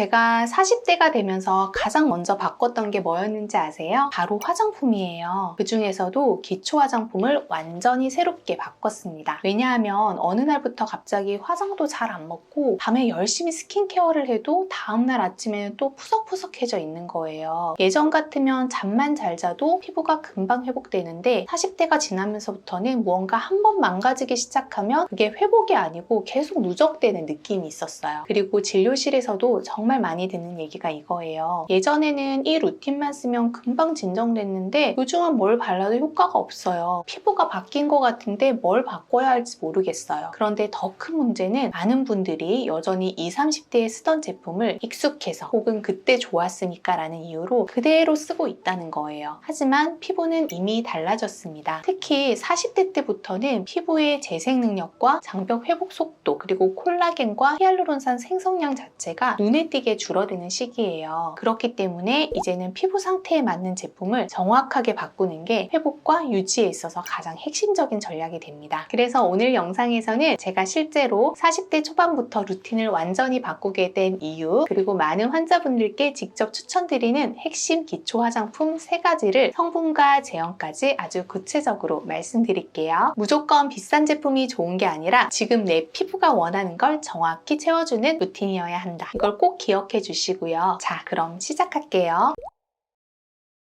제가 40대가 되면서 가장 먼저 바꿨던 게 뭐였는지 아세요? 바로 화장품이에요. 그 중에서도 기초 화장품을 완전히 새롭게 바꿨습니다. 왜냐하면 어느 날부터 갑자기 화장도 잘 안 먹고 밤에 열심히 스킨케어를 해도 다음날 아침에는 또 푸석푸석해져 있는 거예요. 예전 같으면 잠만 잘 자도 피부가 금방 회복되는데 40대가 지나면서부터는 무언가 한 번 망가지기 시작하면 그게 회복이 아니고 계속 누적되는 느낌이 있었어요. 그리고 진료실에서도 정말 많이 듣는 얘기가 이거예요. 예전에는 이 루틴만 쓰면 금방 진정됐는데 요즘은 뭘 발라도 효과가 없어요. 피부가 바뀐 것 같은데 뭘 바꿔야 할지 모르겠어요. 그런데 더 큰 문제는 많은 분들이 여전히 20, 30대에 쓰던 제품을 익숙해서 혹은 그때 좋았으니까 라는 이유로 그대로 쓰고 있다는 거예요. 하지만 피부는 이미 달라졌습니다. 특히 40대 때부터는 피부의 재생 능력과 장벽 회복 속도 그리고 콜라겐과 히알루론산 생성량 자체가 눈에 띄게 줄어드는 시기예요. 그렇기 때문에 이제는 피부 상태에 맞는 제품을 정확하게 바꾸는 게 회복과 유지에 있어서 가장 핵심적인 전략이 됩니다. 그래서 오늘 영상에서는 제가 실제로 40대 초반부터 루틴을 완전히 바꾸게 된 이유, 그리고 많은 환자분들께 직접 추천드리는 핵심 기초 화장품 3가지를 성분과 제형까지 아주 구체적으로 말씀드릴게요. 무조건 비싼 제품이 좋은 게 아니라 지금 내 피부가 원하는 걸 정확히 채워주는 루틴이어야 한다. 이걸 꼭 기억해 주시고요. 자, 그럼 시작할게요.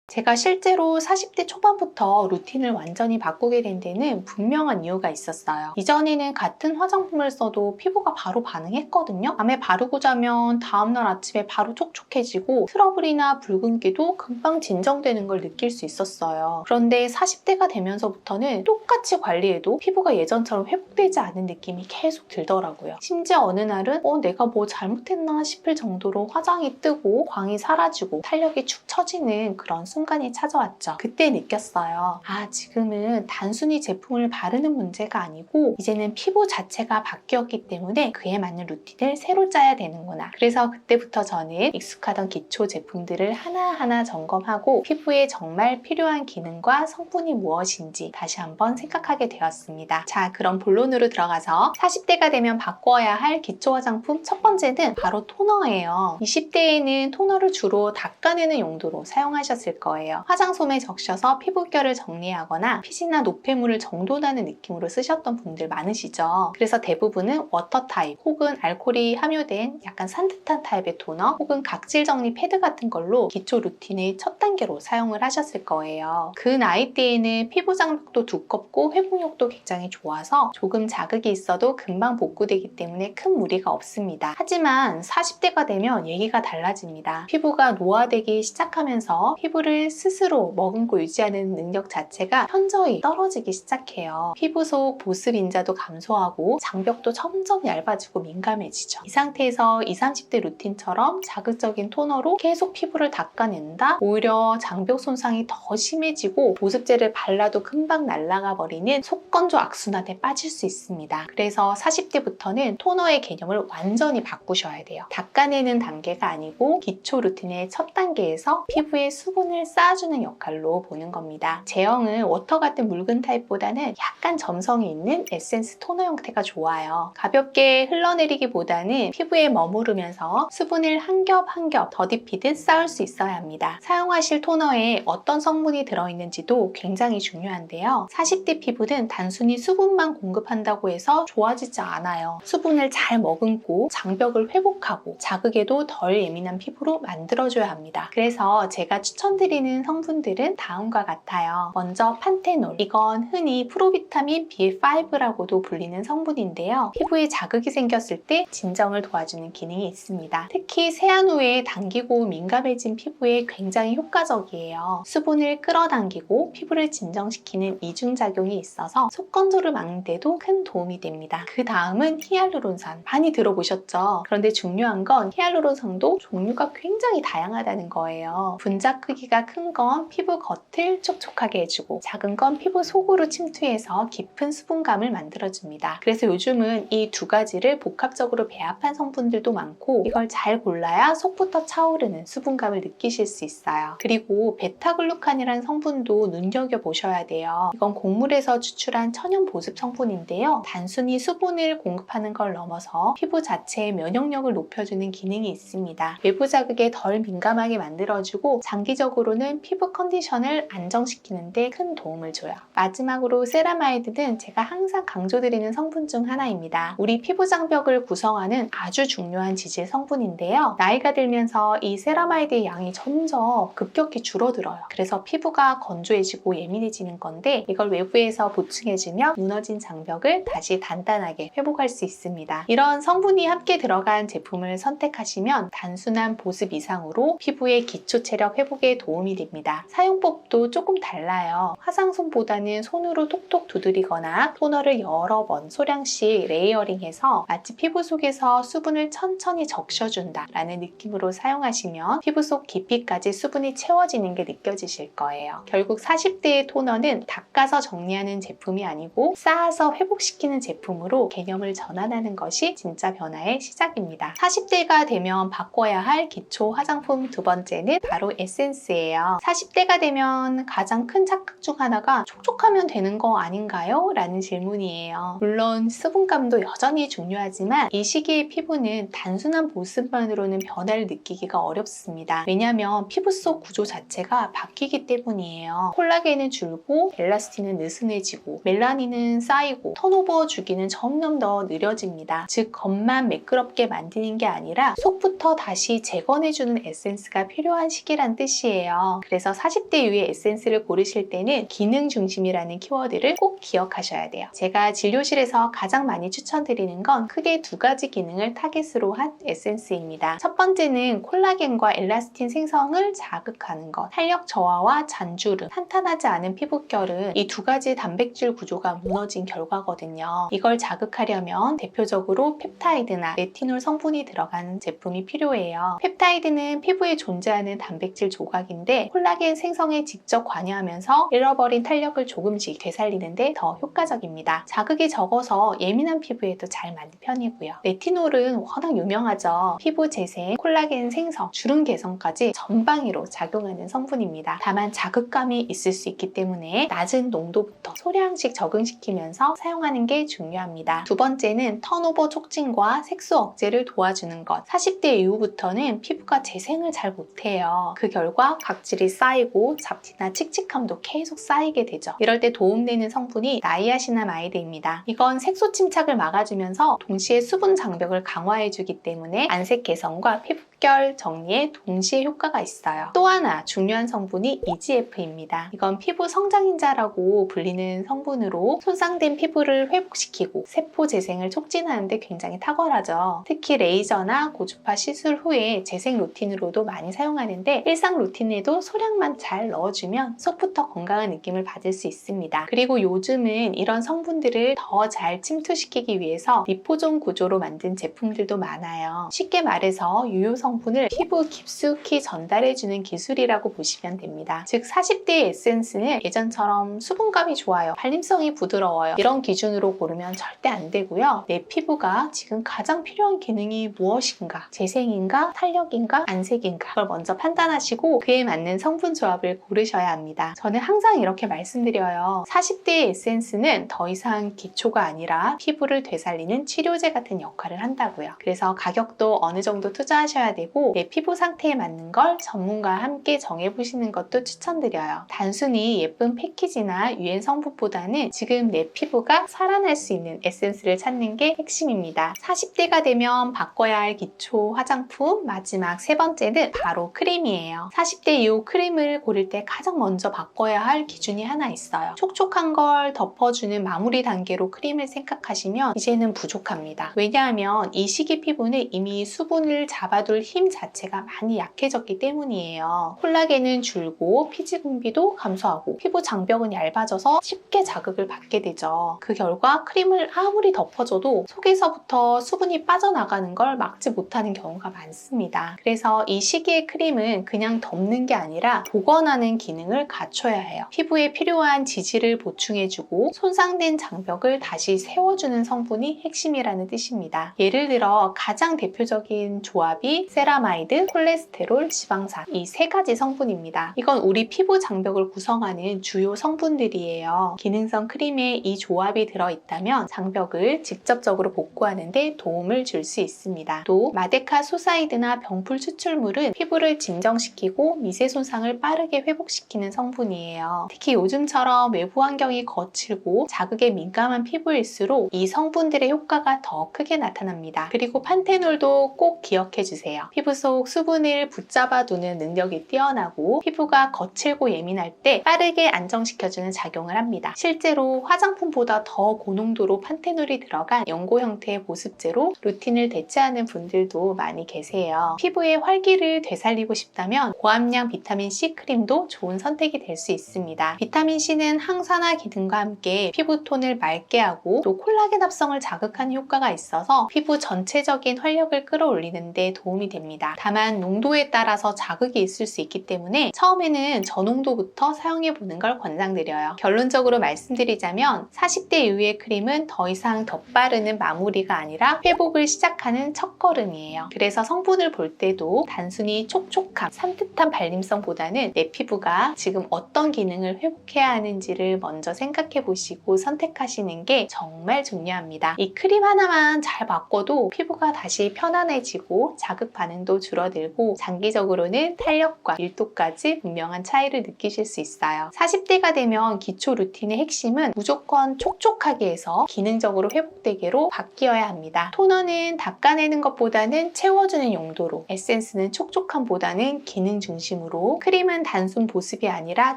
제가 실제로 40대 초반부터 루틴을 완전히 바꾸게 된 데는 분명한 이유가 있었어요. 이전에는 같은 화장품을 써도 피부가 바로 반응했거든요. 밤에 바르고 자면 다음날 아침에 바로 촉촉해지고 트러블이나 붉은기도 금방 진정되는 걸 느낄 수 있었어요. 그런데 40대가 되면서부터는 똑같이 관리해도 피부가 예전처럼 회복되지 않은 느낌이 계속 들더라고요. 심지어 어느 날은 내가 뭐 잘못했나 싶을 정도로 화장이 뜨고 광이 사라지고 탄력이 축 처지는 그런 순간이 찾아왔죠. 그때 느꼈어요. 지금은 단순히 제품을 바르는 문제가 아니고 이제는 피부 자체가 바뀌었기 때문에 그에 맞는 루틴을 새로 짜야 되는구나. 그래서 그때부터 저는 익숙하던 기초 제품들을 하나하나 점검하고 피부에 정말 필요한 기능과 성분이 무엇인지 다시 한번 생각하게 되었습니다. 자, 그럼 본론으로 들어가서 40대가 되면 바꿔야 할 기초 화장품 첫 번째는 바로 토너예요. 20대에는 토너를 주로 닦아내는 용도로 사용하셨을 거예요. 화장솜에 적셔서 피부결을 정리하거나 핏이나 노폐물을 정돈하는 느낌으로 쓰셨던 분들 많으시죠. 그래서 대부분은 워터 타입 혹은 알코올이 함유된 약간 산뜻한 타입의 토너 혹은 각질 정리 패드 같은 걸로 기초 루틴의 첫 단계로 사용을 하셨을 거예요. 그 나이대에는 피부 장벽도 두껍고 회복력도 굉장히 좋아서 조금 자극이 있어도 금방 복구되기 때문에 큰 무리가 없습니다. 하지만 40대가 되면 얘기가 달라집니다. 피부가 노화되기 시작하면서 피부를 스스로 머금고 유지하는 능력 자체가 현저히 떨어지기 시작해요. 피부 속 보습 인자도 감소하고 장벽도 점점 얇아지고 민감해지죠. 이 상태에서 20, 30대 루틴처럼 자극적인 토너로 계속 피부를 닦아낸다? 오히려 장벽 손상이 더 심해지고 보습제를 발라도 금방 날아가 버리는 속건조 악순환에 빠질 수 있습니다. 그래서 40대부터는 토너의 개념을 완전히 바꾸셔야 돼요. 닦아내는 단계가 아니고 기초 루틴의 첫 단계에서 피부에 수분을 쌓아주는 역할로 보는 겁니다. 제형은 워터 같은 묽은 타입보다는 약간 점성이 있는 에센스 토너 형태가 좋아요. 가볍게 흘러내리기보다는 피부에 머무르면서 수분을 한 겹 한 겹 더딥히듯 쌓을 수 있어야 합니다. 사용하실 토너에 어떤 성분이 들어있는지도 굉장히 중요한데요. 40대 피부는 단순히 수분만 공급한다고 해서 좋아지지 않아요. 수분을 잘 머금고 장벽을 회복하고 자극에도 덜 예민한 피부로 만들어줘야 합니다. 그래서 제가 추천드리는 성분들은 다음과 같아요. 먼저 판테놀. 이건 흔히 프로비타민 B5라고도 불리는 성분인데요. 피부에 자극이 생겼을 때 진정을 도와주는 기능이 있습니다. 특히 세안 후에 당기고 민감해진 피부에 굉장히 효과적이에요. 수분을 끌어당기고 피부를 진정시키는 이중작용이 있어서 속건조를 막는 데도 큰 도움이 됩니다. 그 다음은 히알루론산. 많이 들어보셨죠? 그런데 중요한 건 히알루론산도 종류가 굉장히 다양하다는 거예요. 분자 크기가 크기가 큰 건 피부 겉을 촉촉하게 해주고 작은 건 피부 속으로 침투해서 깊은 수분감을 만들어줍니다. 그래서 요즘은 이 두 가지를 복합적으로 배합한 성분들도 많고 이걸 잘 골라야 속부터 차오르는 수분감을 느끼실 수 있어요. 그리고 베타글루칸이라는 성분도 눈여겨보셔야 돼요. 이건 곡물에서 추출한 천연 보습 성분인데요. 단순히 수분을 공급하는 걸 넘어서 피부 자체의 면역력을 높여주는 기능이 있습니다. 외부 자극에 덜 민감하게 만들어주고 장기적으로는 피부 컨디션을 안정시키는 데 큰 도움을 줘요. 마지막으로 세라마이드는 제가 항상 강조드리는 성분 중 하나입니다. 우리 피부 장벽을 구성하는 아주 중요한 지질 성분인데요. 나이가 들면서 이 세라마이드의 양이 점점 급격히 줄어들어요. 그래서 피부가 건조해지고 예민해지는 건데 이걸 외부에서 보충해주며 무너진 장벽을 다시 단단하게 회복할 수 있습니다. 이런 성분이 함께 들어간 제품을 선택하시면 단순한 보습 이상으로 피부의 기초 체력 회복에 도움이 됩니다. 사용법도 조금 달라요. 화장솜보다는 손으로 톡톡 두드리거나 토너를 여러 번 소량씩 레이어링해서 마치 피부 속에서 수분을 천천히 적셔준다 라는 느낌으로 사용하시면 피부 속 깊이까지 수분이 채워지는 게 느껴지실 거예요. 결국 40대의 토너는 닦아서 정리하는 제품이 아니고 쌓아서 회복시키는 제품으로 개념을 전환하는 것이 진짜 변화의 시작입니다. 40대가 되면 바꿔야 할 기초 화장품 두 번째는 바로 에센스예요. 40대가 되면 가장 큰 착각 중 하나가 촉촉하면 되는 거 아닌가요? 라는 질문이에요. 물론 수분감도 여전히 중요하지만 이 시기의 피부는 단순한 보습만으로는 변화를 느끼기가 어렵습니다. 왜냐하면 피부 속 구조 자체가 바뀌기 때문이에요. 콜라겐은 줄고 엘라스틴은 느슨해지고 멜라닌은 쌓이고 턴오버 주기는 점점 더 느려집니다. 즉 겉만 매끄럽게 만드는 게 아니라 속부터 다시 재건해주는 에센스가 필요한 시기란 뜻이에요. 그래서 40대 이후에 에센스를 고르실 때는 기능 중심이라는 키워드를 꼭 기억하셔야 돼요. 제가 진료실에서 가장 많이 추천드리는 건 크게 두 가지 기능을 타겟으로 한 에센스입니다. 첫 번째는 콜라겐과 엘라스틴 생성을 자극하는 것. 탄력 저하와 잔주름, 탄탄하지 않은 피부결은 이 두 가지 단백질 구조가 무너진 결과거든요. 이걸 자극하려면 대표적으로 펩타이드나 레티놀 성분이 들어간 제품이 필요해요. 펩타이드는 피부에 존재하는 단백질 조각인데 콜라겐 생성에 직접 관여하면서 잃어버린 탄력을 조금씩 되살리는데 더 효과적입니다. 자극이 적어서 예민한 피부에도 잘 맞는 편이고요. 레티놀은 워낙 유명하죠. 피부 재생, 콜라겐 생성, 주름 개선까지 전방위로 작용하는 성분입니다. 다만 자극감이 있을 수 있기 때문에 낮은 농도부터 소량씩 적응시키면서 사용하는 게 중요합니다. 두 번째는 턴오버 촉진과 색소 억제를 도와주는 것. 40대 이후부터는 피부가 재생을 잘 못해요. 그 결과 각질이 쌓이고 잡티나 칙칙함도 계속 쌓이게 되죠. 이럴 때 도움되는 성분이 나이아시나마이드입니다. 이건 색소 침착을 막아주면서 동시에 수분 장벽을 강화해주기 때문에 안색 개선과 피부결 정리에 동시에 효과가 있어요. 또 하나 중요한 성분이 EGF입니다. 이건 피부 성장인자라고 불리는 성분으로 손상된 피부를 회복시키고 세포 재생을 촉진하는 데 굉장히 탁월하죠. 특히 레이저나 고주파 시술 후에 재생 루틴으로도 많이 사용하는데 일상 루틴에도 소량만 잘 넣어주면 속부터 건강한 느낌을 받을 수 있습니다. 그리고 요즘은 이런 성분들을 더 잘 침투시키기 위해서 리포존 구조로 만든 제품들도 많아요. 쉽게 말해서 유효 성분을 피부 깊숙이 전달해주는 기술이라고 보시면 됩니다. 즉 40대의 에센스는 예전처럼 수분감이 좋아요, 발림성이 부드러워요 이런 기준으로 고르면 절대 안 되고요. 내 피부가 지금 가장 필요한 기능이 무엇인가, 재생인가, 탄력인가, 안색인가 그걸 먼저 판단하시고 그에 맞는 성분 조합을 고르셔야 합니다. 저는 항상 이렇게 말씀드려요. 40대의 에센스는 더 이상 기초가 아니라 피부를 되살리는 치료제 같은 역할을 한다고요. 그래서 가격도 어느 정도 투자하셔야 되고 내 피부 상태에 맞는 걸 전문가와 함께 정해보시는 것도 추천드려요. 단순히 예쁜 패키지나 유해 성분보다는 지금 내 피부가 살아날 수 있는 에센스를 찾는 게 핵심입니다. 40대가 되면 바꿔야 할 기초 화장품 마지막 세 번째는 바로 크림이에요. 40대 이후 크림을 고를 때 가장 먼저 바꿔야 할 기준이 하나 있어요. 촉촉한 걸 덮어주는 마무리 단계로 크림을 생각하시면 이제는 부족합니다. 왜냐하면 이 시기 피부는 이미 수분을 잡아둘 힘 자체가 많이 약해졌기 때문이에요. 콜라겐은 줄고 피지 분비도 감소하고 피부 장벽은 얇아져서 쉽게 자극을 받게 되죠. 그 결과 크림을 아무리 덮어줘도 속에서부터 수분이 빠져나가는 걸 막지 못하는 경우가 많습니다. 그래서 이 시기의 크림은 그냥 덮는 게 아니라 복원하는 기능을 갖춰야 해요. 피부에 필요한 지지를 보충해주고 손상된 장벽을 다시 세워주는 성분이 핵심이라는 뜻입니다. 예를 들어 가장 대표적인 조합이 세라마이드, 콜레스테롤, 지방산 이 세 가지 성분입니다. 이건 우리 피부 장벽을 구성하는 주요 성분들이에요. 기능성 크림에 이 조합이 들어있다면 장벽을 직접적으로 복구하는 데 도움을 줄 수 있습니다. 또 마데카 소사이드나 병풀 추출물은 피부를 진정시키고 미세 손상을 빠르게 회복시키는 성분이에요. 특히 요즘처럼 외부 환경이 거칠고 자극에 민감한 피부일수록 이 성분들의 효과가 더 크게 나타납니다. 그리고 판테놀도 꼭 기억해주세요. 피부 속 수분을 붙잡아두는 능력이 뛰어나고 피부가 거칠고 예민할 때 빠르게 안정시켜주는 작용을 합니다. 실제로 화장품보다 더 고농도로 판테놀이 들어간 연고 형태의 보습제로 루틴을 대체하는 분들도 많이 계세요. 피부의 활기를 되살리고 싶다면 고함량 비타민C 크림도 좋은 선택이 될 수 있습니다. 비타민C는 항산화 기능과 함께 피부톤을 맑게 하고 또 콜라겐 합성을 자극하는 효과가 있어서 피부 전체적인 활력을 끌어올리는 데 도움이 됩니다. 다만 농도에 따라서 자극이 있을 수 있기 때문에 처음에는 저농도부터 사용해보는 걸 권장드려요. 결론적으로 말씀드리자면 40대 이후의 크림은 더 이상 덧바르는 마무리가 아니라 회복을 시작하는 첫걸음이에요. 그래서 성분을 볼 때도 단순히 촉촉함, 산뜻한 발림성보다는 내 피부가 지금 어떤 기능을 회복해야 하는지를 먼저 생각해 보시고 선택하시는 게 정말 중요합니다. 이 크림 하나만 잘 바꿔도 피부가 다시 편안해지고 자극 반응도 줄어들고 장기적으로는 탄력과 밀도까지 분명한 차이를 느끼실 수 있어요. 40대가 되면 기초 루틴의 핵심은 무조건 촉촉하게 해서 기능적으로 회복되게로 바뀌어야 합니다. 토너는 닦아내는 것보다는 채워주는 용도로, 에센스는 촉촉함보다는 기능 중심으로, 크림은 단순 보습이 아니라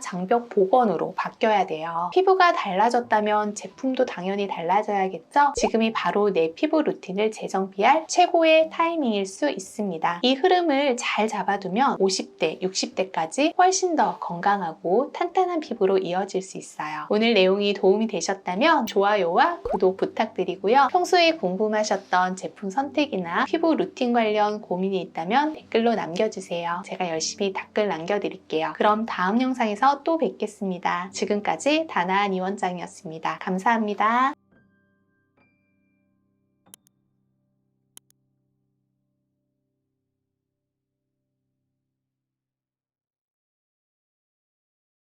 장벽 복원으로 바뀌어야 돼요. 피부가 달라졌다면 제품도 당연히 달라져야겠죠? 지금이 바로 내 피부 루틴을 재정비할 최고의 타이밍일 수 있습니다. 이 흐름을 잘 잡아두면 50대, 60대까지 훨씬 더 건강하고 탄탄한 피부로 이어질 수 있어요. 오늘 내용이 도움이 되셨다면 좋아요와 구독 부탁드리고요. 평소에 궁금하셨던 제품 선택이나 피부 루틴 관련 고민이 있다면 댓글로 남겨주세요. 제가 열심히 댓글 남겨드릴게요. 그럼 다음 영상에서 또 뵙겠습니다. 지금까지 다나한 이원장이었습니다. 감사합니다.